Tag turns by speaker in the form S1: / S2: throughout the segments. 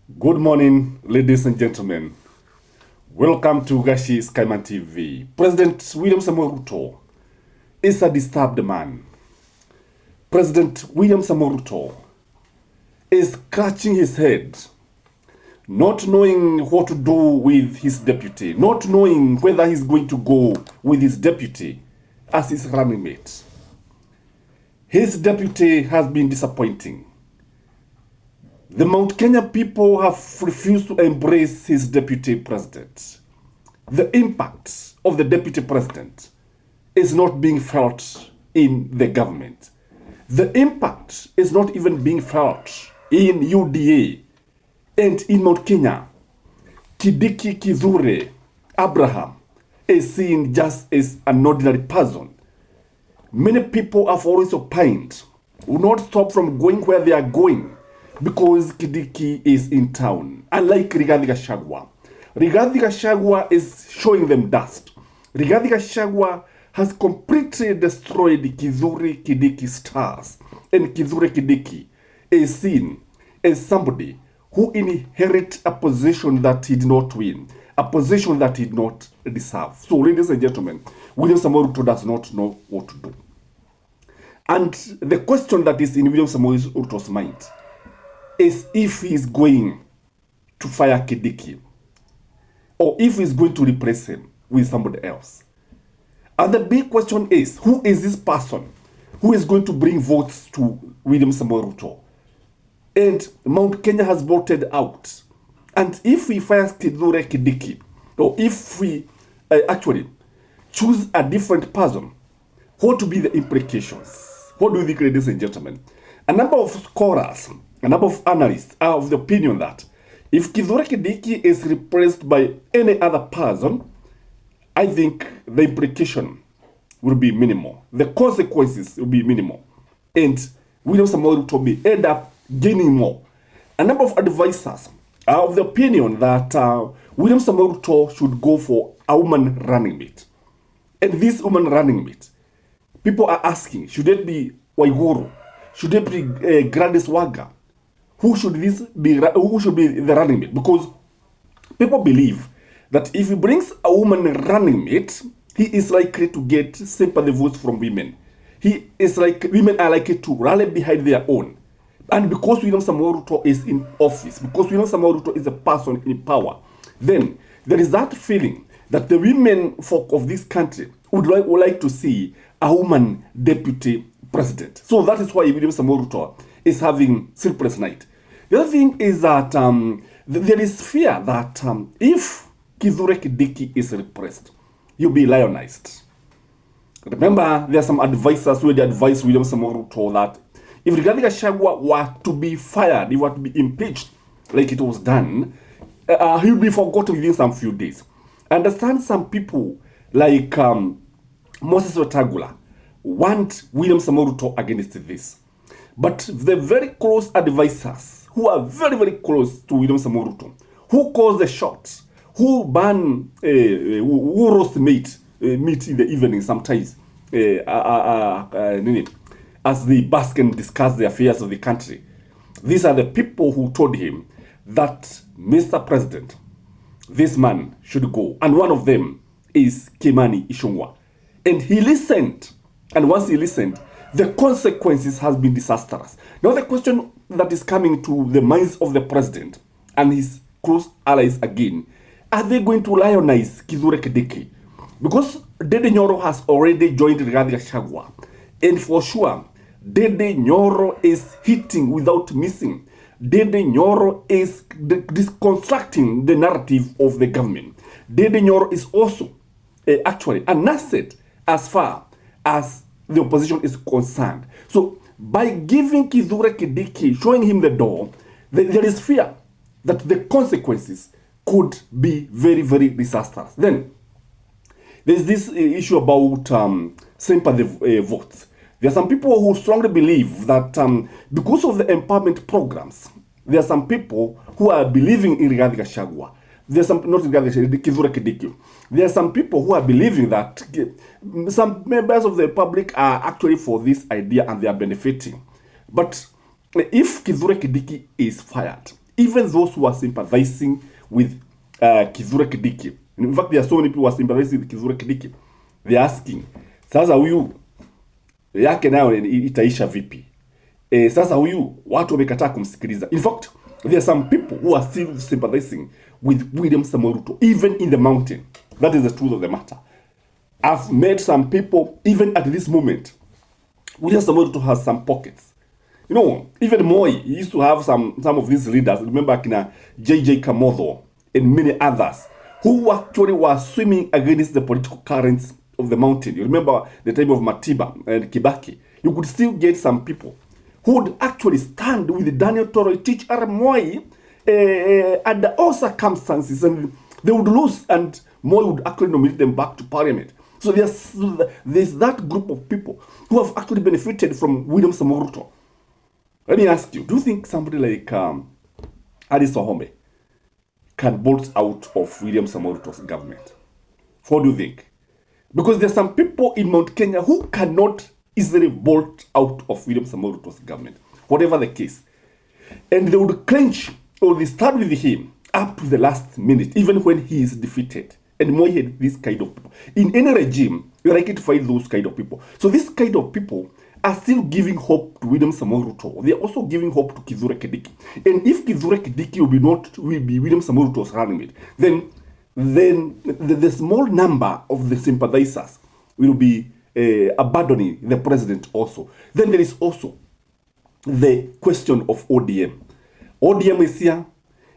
S1: Good morning, ladies and gentlemen. Welcome to Gashi Skyman TV. President William Samoei Ruto is a disturbed man. President William Samoei Ruto is scratching his head, not knowing what to do with his deputy, not knowing whether he's going to go with his deputy as his running mate. His deputy has been disappointing. The Mount Kenya people have refused to embrace his deputy president. The impact of the deputy president is not being felt in the government. The impact is not even being felt in UDA and in Mount Kenya. Kindiki, Kithure, Abraham is seen just as an ordinary person. Many people have always opined, will not stop from going where they are going, because Kindiki is in town. Unlike Rigathi Gachagua. Rigathi Gachagua is showing them dust. Rigathi Gachagua has completely destroyed Kithure Kindiki stars. And Kithure Kindiki is seen as somebody who inherit a position that he did not win. A position that he did not deserve. So, ladies and gentlemen, William Samoei Ruto does not know what to do. And the question that is in William Samoei Ruto's mind is if he is going to fire Kindiki or if he's going to replace him with somebody else. And the big question is, who is this person who is going to bring votes to William Samoei Ruto? And Mount Kenya has voted out. And if we fire Kithure Kindiki, or if we actually choose a different person, what will be the implications? What do you think, ladies and gentlemen? A number of scholars, a number of analysts are of the opinion that if Kithure Kindiki is replaced by any other person, I think the implication will be minimal. The consequences will be minimal. And William Samoei Ruto may end up gaining more. A number of advisors are of the opinion that William Samoei Ruto should go for a woman running mate. And this woman running mate, people are asking, should it be Waiguru? Should it be Gladys Wanga? Who should be the running mate? Because people believe that if he brings a woman running mate, he is likely to get sympathy votes from women. Women are likely to rally behind their own. And because William Samoei Ruto is in office, because William Samoei Ruto is a person in power, then there is that feeling that the women folk of this country would like to see a woman deputy president. So that is why William Samoei Ruto is having sleepless night. The other thing is that there is fear that if Kithure Kindiki is repressed, he'll be lionized. Remember, there are some advisors who advise William Samoei Ruto that if Rigathi Gachagua were to be fired, he were to be impeached like it was done, he'll be forgotten within some few days. I understand some people like Moses Wetangula want William Samoei Ruto against this. But the very close advisors who are very, very close to William Samoei Ruto, who calls the shots, who ban, who roast meat in the evening sometimes, as they bask and discuss the affairs of the country. These are the people who told him that, Mr. President, this man should go. And one of them is Kimani Ichung'wah. And he listened. And once he listened, the consequences has been disastrous. Now the question that is coming to the minds of the president and his close allies again, are they going to lionize Kithure Kindiki? Because Dede Nyoro has already joined Rigathi Gachagua. And for sure, Dede Nyoro is hitting without missing. Dede Nyoro is deconstructing the narrative of the government. Dede Nyoro is also actually an asset as far as the opposition is concerned. So by giving Kithure Kindiki, showing him the door, there is fear that the consequences could be very, very disastrous. Then there's this issue about sympathy votes. There are some people who strongly believe that because of the empowerment programs, there are some people who are believing in Rigathi Gachagua. There's some, not Rigathi, Kithure Kindiki. There are some people who are believing that some members of the public are actually for this idea and they are benefiting. But if Kithure Kindiki is fired, even those who are sympathizing with Kithure Kindiki. In fact, there are so many people who are sympathizing with Kithure Kindiki. They are asking, sasa huyu yake nayo itaisha vipi? Sasa huyu watu wamekataa kumsikiliza. In fact, there are some people who are still sympathizing with William Samoei Ruto, even in the mountain. That is the truth of the matter. I've met some people, even at this moment. William Samoei Ruto has some pockets. You know, even Moi used to have some of these leaders. Remember Kina JJ Kamotho and many others who actually were swimming against the political currents of the mountain. You remember the time of Matiba and Kibaki. You could still get some people who would actually stand with Daniel Toroitich or Moi under all circumstances, and they would lose, and Moi would actually nominate them back to parliament. So there's that group of people who have actually benefited from William Samoei Ruto. Let me ask you, do you think somebody like Alice Wahome can bolt out of William Samoei Ruto's government? What do you think? Because there are some people in Mount Kenya who cannot easily bolt out of William Samoei Ruto's government, whatever the case. And they would clench or they stand with him up to the last minute, even when he is defeated. And Moi had this kind of people. In any regime, you're likely to find those kind of people. So this kind of people are still giving hope to William Samoei Ruto. They are also giving hope to Kithure Kindiki. And if Kithure Kindiki will be William Samoei Ruto's running mate, then the small number of the sympathizers will be abandoning the president also. Then there is also the question of ODM. ODM is here,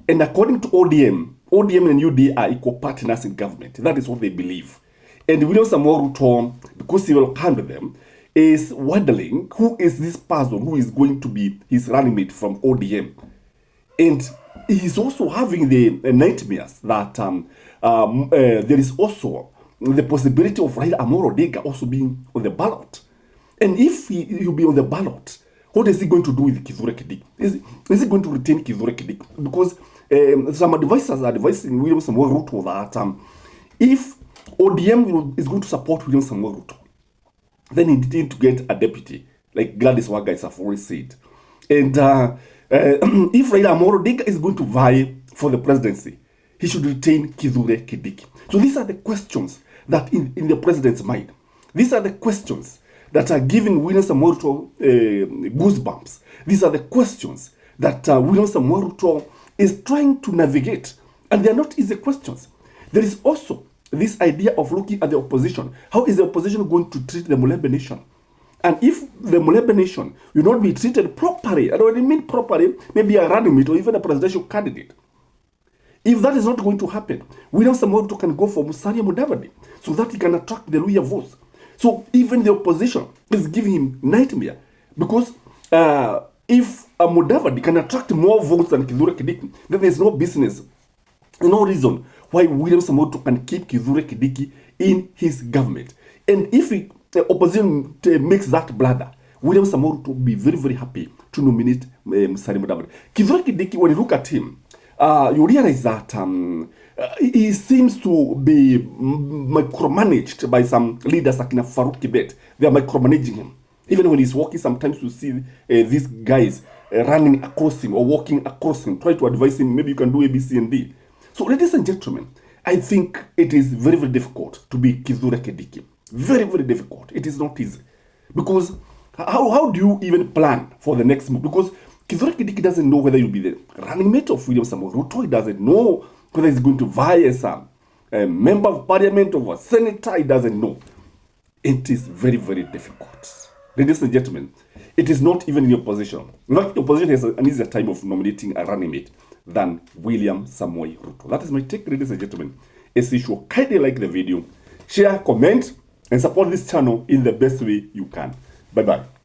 S1: and according to ODM and UDA are equal partners in government. That is what they believe. And William Samoei Ruto, because he will come with them, is wondering who is this person who is going to be his running mate from ODM. And he's also having the nightmares that there is also the possibility of Raila Amolo Odinga also being on the ballot. And if he'll be on the ballot, what is he going to do with Kithure Kindiki? Is he going to retain Kithure Kindiki? Because some advisors are advising William Samoei Ruto that if ODM is going to support William Samoei Ruto, then he need to get a deputy, like Gladys Wanga has already said. And if Raila Amolo Odinga is going to vie for the presidency, he should retain Kithure Kindiki. So these are the questions that in the president's mind. These are the questions that are giving William Samoei Ruto goosebumps. These are the questions that William Samoei Ruto is trying to navigate. And they are not easy questions. There is also this idea of looking at the opposition. How is the opposition going to treat the Mulembe nation? And if the Mulembe nation will not be treated properly, and when I mean properly, maybe a running mate or even a presidential candidate. If that is not going to happen, William Samoei Ruto can go for Musalia Mudavadi so that he can attract the Luhya votes. So even the opposition is giving him nightmare, because if a Mudavadi can attract more votes than Kithure Kindiki, then there's no business, no reason why William Samoei Ruto can keep Kithure Kindiki in his government. And if the opposition makes that bladder, William Samoei Ruto will be very, very happy to nominate Musalia Mudavadi. Kithure Kindiki, when you look at him, you realize that he seems to be micromanaged by some leaders like Farouk Kibet. They are micromanaging him. Even when he's walking, sometimes you see these guys running across him or walking across him, try to advise him, maybe you can do A, B, C, and D. So, ladies and gentlemen, I think it is very, very difficult to be Kithure Kindiki. Very, very difficult. It is not easy. Because how do you even plan for the next move? Because Kithure Kindiki doesn't know whether you'll be the running mate of William Samoei Ruto. He doesn't know whether he's going to vie as a member of parliament or a senator. He doesn't know. It is very, very difficult. Ladies and gentlemen, it is not even in your position. In fact, the opposition has an easier time of nominating a running mate than William Samoei Ruto. That is my take, ladies and gentlemen. As usual, kindly like the video, share, comment, and support this channel in the best way you can. Bye-bye.